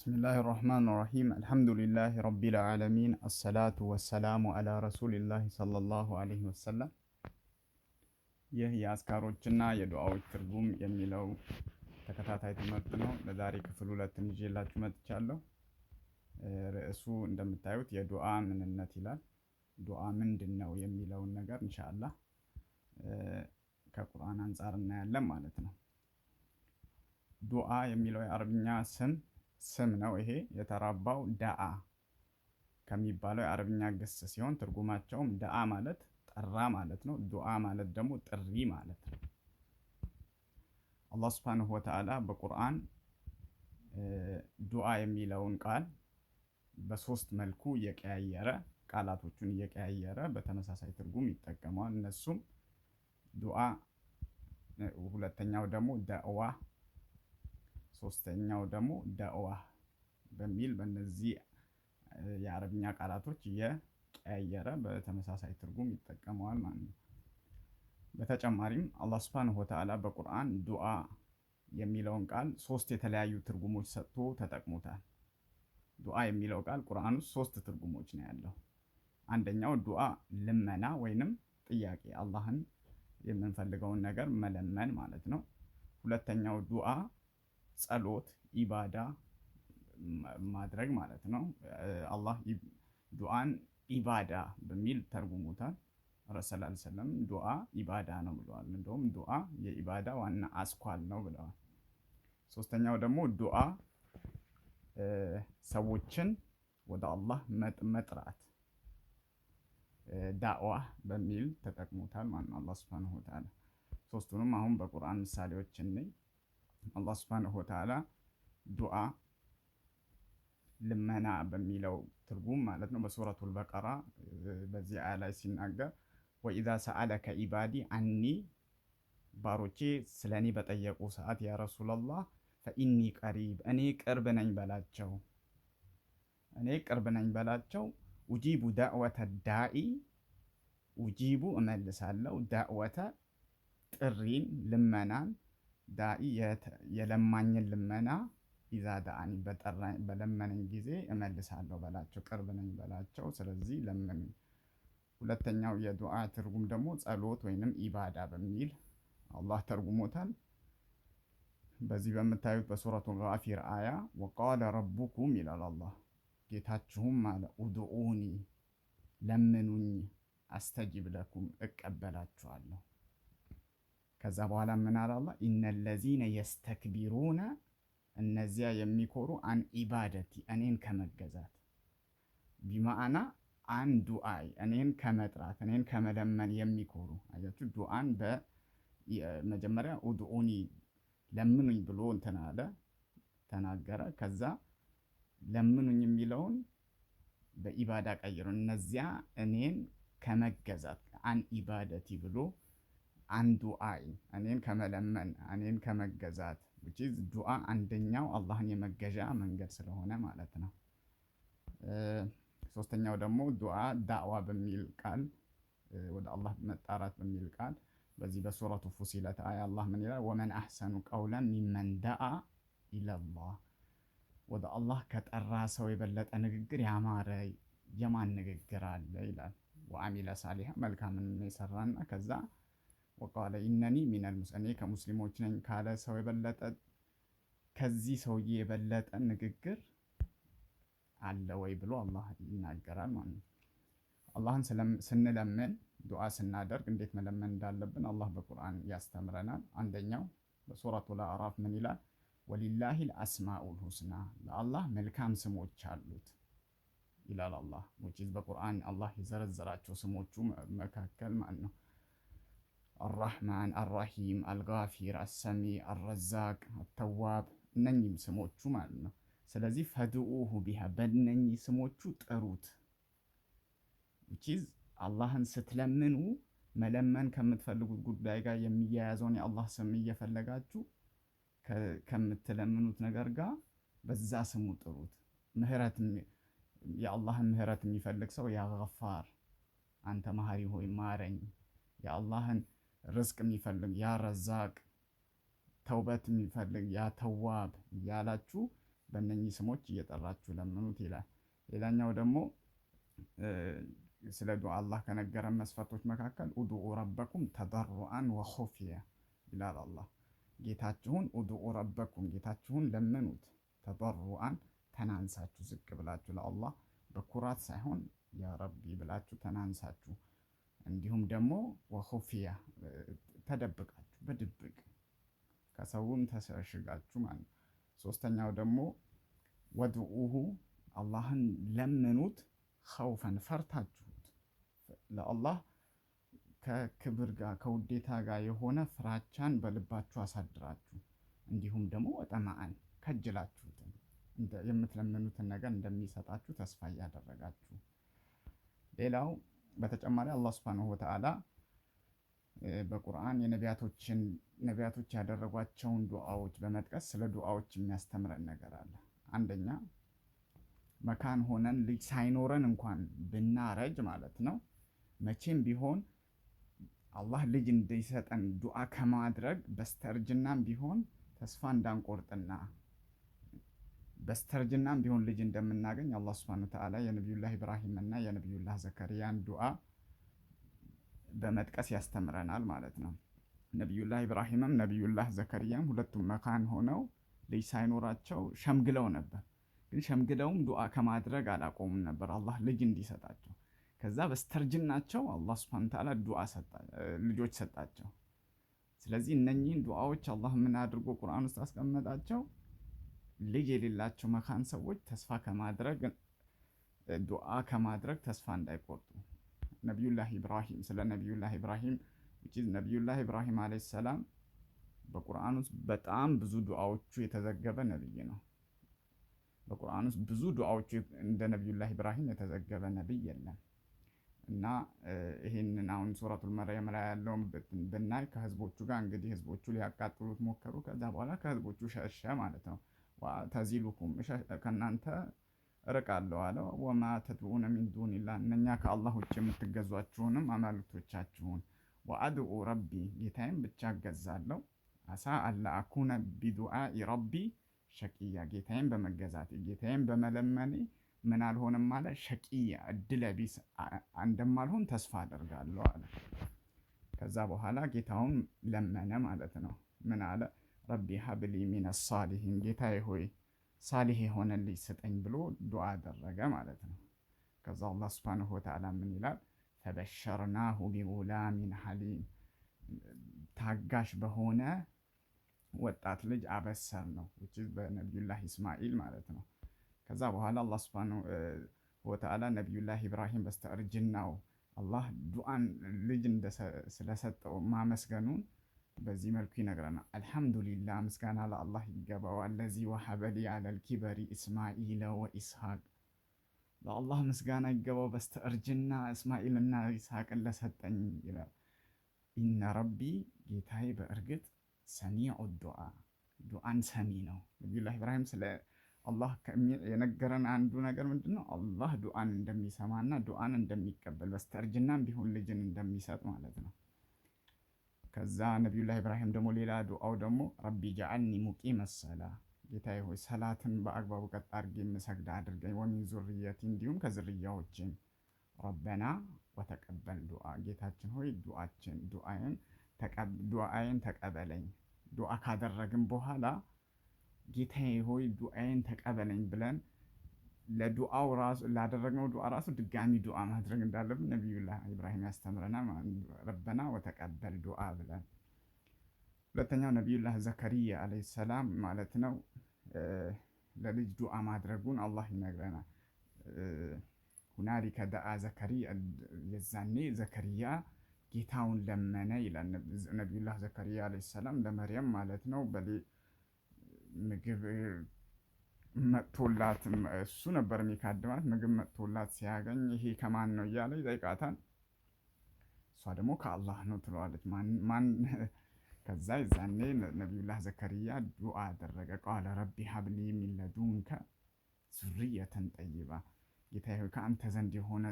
بسم الله الرحمن الرحيم الحمد لله رب العالمين الصلاة والسلام على رسول الله صلى الله عليه وسلم ይህ የአስካሮችና የዱዓዎች ትርጉም የሚለው ተከታታይ ትምህርት ነው። ለዛሬ ክፍል 2 ይዤላችሁ መጥቻለሁ። ርዕሱ እንደምታዩት የዱዓ ምንነት ይላል። ዱዓ ምንድነው የሚለውን ነገር ኢንሻአላህ ከቁርአን አንፃር እናያለን ማለት ነው። ዱዓ የሚለው የአረብኛ ስም ነው። ይሄ የተራባው ዳአ ከሚባለው የአረብኛ ግስ ሲሆን ትርጉማቸውም ዳአ ማለት ጠራ ማለት ነው። ዱዓ ማለት ደግሞ ጥሪ ማለት ነው። አላህ ሱብሓነሁ ወተዓላ በቁርአን ዱዓ የሚለውን ቃል በሶስት መልኩ እየቀያየረ ቃላቶቹን እየቀያየረ በተመሳሳይ ትርጉም ይጠቀማል። እነሱም ዱዓ፣ ሁለተኛው ደግሞ ዳዕዋ፣ ሶስተኛው ደግሞ ዳዕዋ በሚል በእነዚህ የአረብኛ ቃላቶች እየቀያየረ በተመሳሳይ ትርጉም ይጠቀመዋል ማለት ነው። በተጨማሪም አላህ ሱብሓነሁ ወተዓላ በቁርአን ዱዓ የሚለውን ቃል ሶስት የተለያዩ ትርጉሞች ሰጥቶ ተጠቅሞታል። ዱዓ የሚለው ቃል ቁርአን ውስጥ ሶስት ትርጉሞች ነው ያለው። አንደኛው ዱዓ ልመና ወይንም ጥያቄ፣ አላህን የምንፈልገውን ነገር መለመን ማለት ነው። ሁለተኛው ዱዓ ጸሎት፣ ኢባዳ ማድረግ ማለት ነው። አላህ ዱዓን ኢባዳ በሚል ተርጉሞታል። ረሱል ሰለላሁ ዐለይሂ ወሰለም ዱዓ ኢባዳ ነው ብለዋል። እንደውም ዱዓ የኢባዳ ዋና አስኳል ነው ብለዋል። ሶስተኛው ደግሞ ዱዓ ሰዎችን ወደ አላህ መጥራት ዳዕዋ በሚል ተጠቅሞታል ማለት ነው አላህ ሱብሓነሁ ወተዓላ። ሶስቱንም አሁን በቁርአን ምሳሌዎች እንይ። አላህ ሱብሓነሁ ወተዓላ ዱዓ ልመና በሚለው ትርጉም ማለት ነው በሱረቱል በቀራ በዚህ አያ ላይ ሲናገር ወኢዛ ሰአለከ ኢባዲ አኒ፣ ባሮቼ ስለኔ በጠየቁ ሰዓት ያ ረሱላላህ ፈኢኒ ቀሪብ፣ እኔ ቅርብ ነኝ በላቸው፣ እኔ ቅርብ ነኝ በላቸው። ኡጂቡ ዳዕወተ ዳኢ፣ ኡጂቡ እመልሳለሁ፣ ዳዕወተ ጥሪን ልመናን፣ ዳኢ የለማኝን ልመና፣ ኢዛ ዳአኒ በለመነኝ ጊዜ እመልሳለሁ በላቸው፣ ቅርብ ነኝ በላቸው። ስለዚህ ለምኑኝ። ሁለተኛው የዱዓ ትርጉም ደግሞ ጸሎት ወይንም ኢባዳ በሚል አላህ ተርጉሞታል። በዚህ በምታዩት በሱረቱል ጋፊር አያ ወቃለ ረቡኩም ይላል አላህ፣ ጌታችሁም አለ ኡድኡኒ ለምኑኝ፣ አስተጂብ ለኩም እቀበላችኋለሁ። ከዛ በኋላ ምን አለ አላህ? ኢነለዚነ የስተክቢሩነ፣ እነዚያ የሚኮሩ አን ኢባደቲ፣ እኔን ከመገዛት ቢማዕና አን ዱዓይ፣ እኔን ከመጥራት እኔን ከመለመን የሚኮሩ። አያችሁ፣ ዱዓን በመጀመሪያ ኡድኡኒ ለምኑኝ ብሎ እንትን አለ ተናገረ። ከዛ ለምኑኝ የሚለውን በኢባዳ ቀይሮ እነዚያ እኔን ከመገዛት አን ኢባደቲ ብሎ አን ዱዓይ፣ እኔን ከመለመን እኔን ከመገዛት which is ዱዓ አንደኛው አላህን የመገዣ መንገድ ስለሆነ ማለት ነው። ሶስተኛው ደግሞ ዱዓ ዳዕዋ በሚል ቃል ወደ አላህ መጣራት በሚል ቃል በዚህ በሱረቱ ፉሲለት አያ አላህ ምን ይላል? ወመን አሕሰኑ ቀውለን ሚመን ዳአ ኢለላህ፣ ወደ አላህ ከጠራ ሰው የበለጠ ንግግር ያማረ የማን ንግግር አለ ይላል። ወአሚለ ሳሊሃ፣ መልካምን የሰራና ከዛ ወቃለ ኢነኒ ሚነል ሙስሊሚን፣ ከሙስሊሞች ነኝ ካለ ሰው የበለጠ ከዚህ ሰውዬ የበለጠ ንግግር አለ ወይ ብሎ አላህ ይናገራል ማለት ነው። አላህን ስንለምን ዱዓ ስናደርግ እንዴት መለመን እንዳለብን አላህ በቁርአን ያስተምረናል። አንደኛው በሱረቱል አዕራፍ ምን ይላል? ወሊላሂል አስማኡል ሁስና፣ ለአላህ መልካም ስሞች አሉት ይላል አላህ። በቁርአን አላህ የዘረዘራቸው ስሞቹ መካከል ማለት ነው አርራህማን፣ አርራሂም፣ አልጋፊር፣ አሰሚዕ፣ አልረዛቅ፣ አተዋብ፣ እነኚህም ስሞቹ ማለት ነው። ስለዚህ ፈድኡሁ ቢሃ፣ በእነኚህ ስሞቹ ጥሩት። አላህን ስትለምኑ መለመን ከምትፈልጉት ጉዳይ ጋር የሚያያዘውን የአላህ ስም እየፈለጋችሁ ከምትለምኑት ነገር ጋር በዛ ስሙ ጥሩት። የአላህን ምህረት የሚፈልግ ሰው ያ ገፋር፣ አንተ መሀሪ ሆይ ማረኝ። የአላህን ርዝቅ የሚፈልግ ያ ረዛቅ፣ ተውበት የሚፈልግ ያ ተዋብ እያላችሁ በእነኚህ ስሞች እየጠራችሁ ለምኑት ይላል። ሌላኛው ደግሞ ስለ ዱዓ አላህ ከነገረን መስፈርቶች መካከል ኡድኡ ረበኩም ተደሩአን ወኹፍያ ይላል አላህ። ጌታችሁን ኡድኡ ረበኩም ጌታችሁን ለምኑት፣ ተደሩአን ተናንሳችሁ ዝቅ ብላችሁ ለአላህ በኩራት ሳይሆን ያ ረቢ ብላችሁ ተናንሳችሁ፣ እንዲሁም ደግሞ ወኹፍያ ተደብቃችሁ በድብቅ ከሰውም ተሸሽጋችሁ ማለት ነው። ሶስተኛው ደግሞ ወድኡሁ አላህን ለምኑት ኸውፈን ፈርታችሁት ለአላህ ከክብር ጋር ከውዴታ ጋር የሆነ ፍራቻን በልባችሁ አሳድራችሁ፣ እንዲሁም ደግሞ ወጠማአን ከጅላችሁትን የምትለምኑትን ነገር እንደሚሰጣችሁ ተስፋ እያደረጋችሁ። ሌላው በተጨማሪ አላህ ሱብሓነሁ ወተዓላ በቁርአን ነቢያቶች ያደረጓቸውን ዱዓዎች በመጥቀስ ስለ ዱዓዎች የሚያስተምረን ነገር አለ። አንደኛ መካን ሆነን ልጅ ሳይኖረን እንኳን ብናረጅ ማለት ነው፣ መቼም ቢሆን አላህ ልጅ እንዲሰጠን ዱዓ ከማድረግ በስተርጅናም ቢሆን ተስፋ እንዳንቆርጥና በስተርጅናም ቢሆን ልጅ እንደምናገኝ አላህ ሱብሓነሁ ወተዓላ የነቢዩላህ ኢብራሂም እና የነቢዩላህ ዘከርያን ዱዓ በመጥቀስ ያስተምረናል ማለት ነው። ነቢዩላህ ኢብራሂምም ነቢዩላህ ዘከርያም ሁለቱም መካን ሆነው ልጅ ሳይኖራቸው ሸምግለው ነበር። ግን ሸምግለውም ዱዓ ከማድረግ አላቆሙም ነበር አላህ ልጅ እንዲሰጣቸው። ከዛ በስተርጅናቸው አላህ ሱብሓነሁ ወተዓላ ልጆች ሰጣቸው። ስለዚህ እነኚህን ዱዓዎች አላህ ምን አድርጎ ቁርአን ውስጥ አስቀመጣቸው? ልጅ የሌላቸው መካን ሰዎች ተስፋ ከማድረግ ዱዓ ከማድረግ ተስፋ እንዳይቆርጡ። ነቢዩላህ ኢብራሂም ስለ ነቢዩላህ ኢብራሂም ነቢዩላህ ኢብራሂም ዓለይሂ ሰላም በቁርአን ውስጥ በጣም ብዙ ዱዓዎቹ የተዘገበ ነብይ ነው። በቁርአን ውስጥ ብዙ ዱዓዎቹ እንደ ነቢዩላህ ኢብራሂም የተዘገበ ነብይ የለም። እና ይሄንን አሁን ሱረቱል መርየም ላይ ያለውን ብናይ ከህዝቦቹ ጋር እንግዲህ ህዝቦቹ ሊያቃጥሉት ሞከሩ። ከዛ በኋላ ከህዝቦቹ ሸሸ ማለት ነው። ተዚሉኩም ከእናንተ እርቃለሁ አለ። ወማ ተድዑነ ሚን ዱኒላህ እነኛ ከአላህ ውጭ የምትገዟችሁንም አማልክቶቻችሁን ወአድዑ ረቢ ጌታዬን ብቻ እገዛለሁ። አሳ አላ አኩነ ቢዱዓኢ ረቢ ሸቂያ ጌታዬን በመገዛቴ ጌታዬን በመለመኔ ምን አልሆንም አለ ሸቂያ እድለቢስ እንደማልሆን ተስፋ አደርጋለሁ አለ። ከዛ በኋላ ጌታውን ለመነ ማለት ነው። ምን አለ? ረቢ ሀብሊ ሚነ ሳሊሂን ጌታዬ ሆይ ሳሊህ የሆነ ልጅ ስጠኝ ብሎ ዱዓ አደረገ ማለት ነው። ከዛ አላህ ሱብሓነሁ ወተዓላ ምን ይላል? ፈበሸርናሁ ቢጉላሚን ሐሊም ታጋሽ በሆነ ወጣት ልጅ አበሰር ነው በነቢዩላህ ኢስማኤል ማለት ነው። ከዛ በኋላ አላህ ሱብሓነሁ ወተዓላ ነቢዩላህ ኢብራሂም በስተእርጅናው አላህ ዱዓን ልጅ ስለሰጠው ማመስገኑን በዚህ መልኩ ይነግረናል። አልሐምዱሊላህ ምስጋና ለአላህ ይገባው አለዚ ወሀበሊ አለል ኪበሪ ኢስማኤል ወኢስሐቅ ለአላህ ምስጋና ይገባው በስተእርጅና እስማኤልና ኢስሐቅን ለሰጠኝ ይላል። ኢነ ረቢ ጌታዬ በእርግጥ ሰሚዑ ዱዓ ዱዓን ሰሚ ነው። ነቢዩላህ ኢብራሂም ስለ አላህ የነገረን አንዱ ነገር ምንድን ነው? አላህ ዱዓን እንደሚሰማና ዱዓን እንደሚቀበል በስተርጅናም ቢሆን ልጅን እንደሚሰጥ ማለት ነው። ከዛ ነቢዩላህ ኢብራሂም ደግሞ ሌላ ዱዓው ደግሞ ረቢ ጀዐልኒ ሙቂመ ሰላ ጌታዬ ሆይ ሰላትን በአግባቡ ቀጥ አድርጌ የምሰግድ አድርገኝ፣ ወሚን ዙርየቲ እንዲሁም ከዝርያዎችን ረበና ወተቀበል ዱዓ ጌታችን ሆይ ዱዓዬን ተቀበለኝ። ዱዓ ካደረግን በኋላ ጌታዬ ሆይ ዱዓዬን ተቀበለኝ ብለን ለዱዓው ራሱ ላደረግነው ዱዓ ራሱ ድጋሚ ዱዓ ማድረግ እንዳለብን ነቢዩላህ ኢብራሂም ያስተምረናል። ረበና ወተቀበል ዱዓ ብለን። ሁለተኛው ነቢዩላህ ዘከርያ ዓለይሂ ሰላም ማለት ነው ለልጅ ዱዓ ማድረጉን አላህ ይነግረናል። ሁናሊከ ደአ ዘከርያ የዛኔ ዘከርያ ጌታውን ለመነ ይላል። ነቢዩላህ ዘከርያ ዓለይሂ ሰላም ለመርየም ማለት ነው ምግብ መጥቶላት እሱ ነበር የሚካድማት። ምግብ መጥቶላት ሲያገኝ ይሄ ከማን ነው እያለ ይጠይቃታል። እሷ ደግሞ ከአላህ ነው ትለዋለች። ማን ከዛ ይዛኔ ነቢዩላህ ዘከርያ ዱዓ አደረገ። ቃለ ረቢ ሀብሊ ሚን ለዱንከ ዙርየተን ጠይባ ጌታዬ ሆይ ከአንተ ዘንድ የሆነ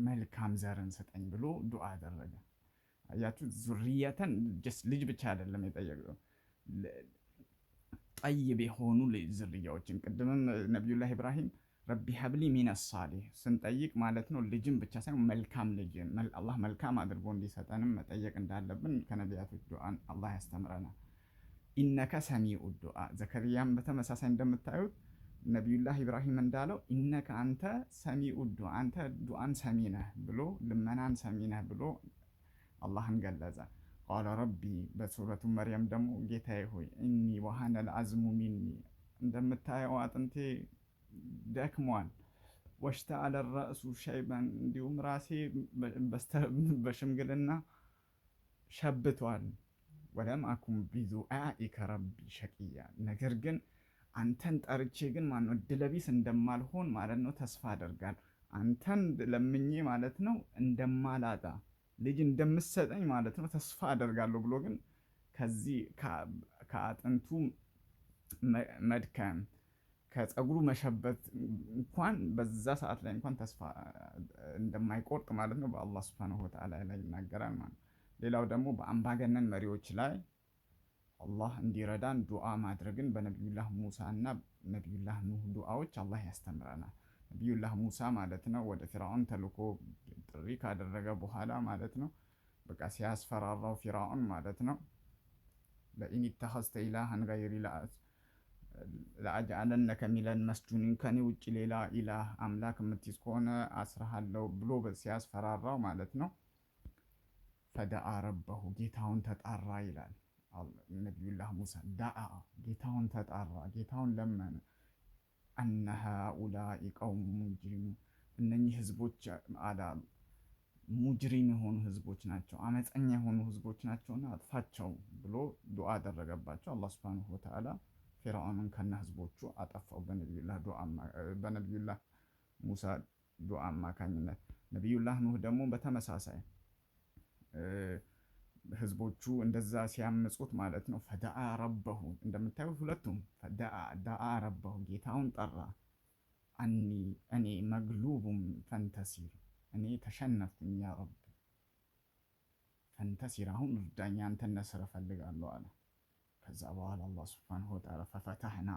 መልካም ዘርን ስጠኝ ብሎ ዱዓ አደረገ። አያችሁ ዙርየተን ልጅ ብቻ አይደለም የጠየቀው ጠይብ የሆኑ ዝርያዎችን ቅድምም ነቢዩላህ ኢብራሂም ረቢ ሀብሊ ሚነ ሳሊህ ስንጠይቅ ማለት ነው ልጅም ብቻ ሳይሆን መልካም ልጅን አላህ መልካም አድርጎ እንዲሰጠንም መጠየቅ እንዳለብን ከነቢያቶች ዱዓን አላህ ያስተምረናል። ኢነከ ሰሚዑ ዱዓ ዘከርያም በተመሳሳይ እንደምታዩት ነቢዩላህ ኢብራሂም እንዳለው ኢነከ አንተ ሰሚዑ ዱዓ አንተ ዱዓን ሰሚ ነህ ብሎ ልመናን ሰሚ ነህ ብሎ አላህን ገለጸ። ቃለ ረቢ በሱረቱ መርየም ደግሞ ጌታዬ ሆይ እኒ ወሀነል አዝሙ ሚኒ እንደምታየው አጥንቴ ደክሟል፣ ወሽተዐለ ረእሱ ሸይበን እንዲሁም ራሴ በሽምግልና ሸብቷል፣ ወለም አኩን ቢዱዓኢከ ረቢ ሸቂያ ነገር ግን አንተን ጠርቼ ግን ማነው እድለቢስ እንደማልሆን ማለት ነው ተስፋ አደርጋለሁ። አንተን ለምኜ ማለት ነው እንደማላጣ ልጅ እንደምሰጠኝ ማለት ነው ተስፋ አደርጋለሁ ብሎ ግን ከዚህ ከአጥንቱ መድከም ከፀጉሩ መሸበት እንኳን በዛ ሰዓት ላይ እንኳን ተስፋ እንደማይቆርጥ ማለት ነው በአላህ ሱብሓነሁ ወተዓላ ላይ ይናገራል ማለት ነው። ሌላው ደግሞ በአምባገነን መሪዎች ላይ አላህ እንዲረዳን ዱዓ ማድረግን በነቢዩላህ ሙሳ እና ነቢዩላህ ኑህ ዱዓዎች አላህ ያስተምረናል። ነቢዩላህ ሙሳ ማለት ነው ወደ ፊርዓውን ተልኮ ጥሪ ካደረገ በኋላ ማለት ነው በቃ ሲያስፈራራው ፊርዓውን ማለት ነው ለኢን ኢተኸዝተ ኢላሀን ገይሪ ለአጅዐለነከ ሚነል መስጁኒን ከኔ ውጭ ሌላ ኢላህ አምላክ የምትይዝ ከሆነ አስረሃለሁ ብሎ ሲያስፈራራው ማለት ነው ፈደአ ረበሁ ጌታውን ተጣራ ይላል ነቢዩላህ ሙሳ። ዳአ ጌታውን ተጣራ ጌታውን ለመነ። አነ ሃኡላኢ ቀውሙ ሙጅሪሙን እነኚህ ህዝቦች አላ ሙጅሪም የሆኑ ህዝቦች ናቸው፣ አመፀኛ የሆኑ ህዝቦች ናቸውና አጥፋቸው ብሎ ዱዓ አደረገባቸው። አላህ ሱብሓነሁ ወተዓላ ፊርዓውንን ከነ ህዝቦቹ አጠፋው በነቢዩላህ ሙሳ ዱዓ አማካኝነት። ነቢዩላህ ኑህ ደግሞ በተመሳሳይ ህዝቦቹ እንደዛ ሲያምፁት ማለት ነው ፈደአ ረበሁ እንደምታዩት ሁለቱም ዳአ ረበሁ ጌታውን ጠራ። እኔ መግሉቡም ፈንተሲር እኔ ተሸነፍኩኝ ያ ረብ ፈንተሲር አሁን እርዳኝ አንተን ነስር እፈልጋለሁ አለ። ከዛ በኋላ አላህ ሱብሓነሁ ወተዓላ ፈፈተሕና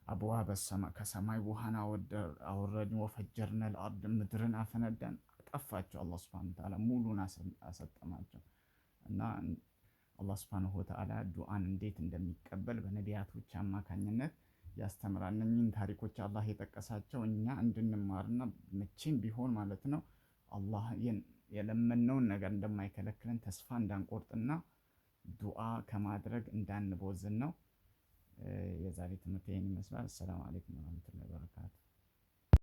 አብዋበ ሰማይ ከሰማይ ውሃን አወረድን፣ ወፈጀርነል አርድ ምድርን አፈነዳን፣ አጠፋቸው። አላህ ሱብሓነሁ ወተዓላ ሙሉን አሰጠማቸው። እና አላህ ሱብሓነሁ ወተዓላ ዱዓን እንዴት እንደሚቀበል በነቢያቶች አማካኝነት ያስተምራል። እነኚህን ታሪኮች አላህ የጠቀሳቸው እኛ እንድንማርና መቼም ቢሆን ማለት ነው አላህ የለመነውን ነገር እንደማይከለክለን ተስፋ እንዳንቆርጥና ዱዓ ከማድረግ እንዳንቦዝን ነው። የዛሬ ትምህርት ይህን ይመስላል። አሰላሙ አለይኩም ወረህመቱላሂ ወበረካቱ።